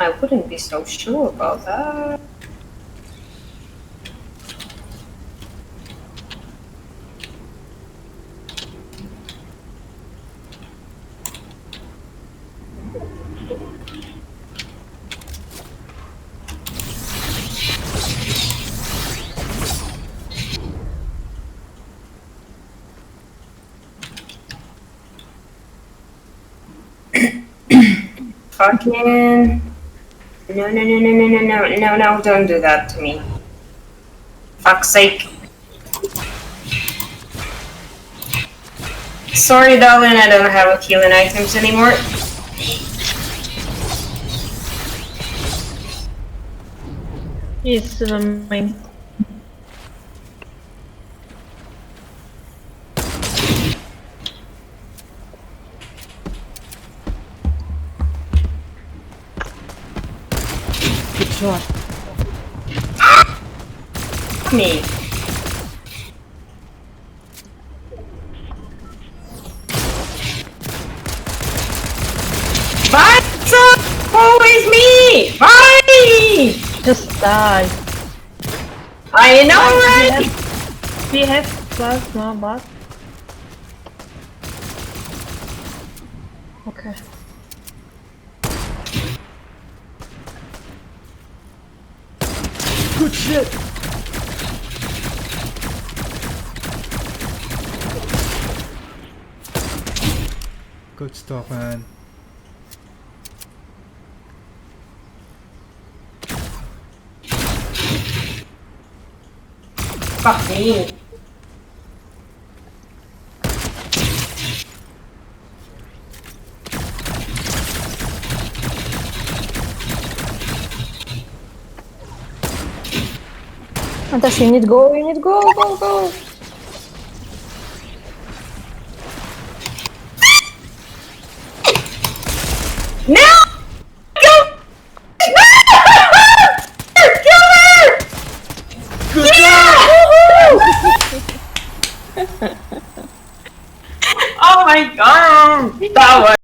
I wouldn't be so sure about that. Fucking... No, don't do that to me. Fuck's sake. Sorry, darling, I don't have healing items anymore. He's swimming. Good shot. Me. Why? It's always me! Why? Just die. I know, right? We have plasma, but... Okay. Good shit. Good stuff, man. Fuck me. Natasha, you need to go. No! Go! No! Kill her! Good Yeah! Oh my god! That was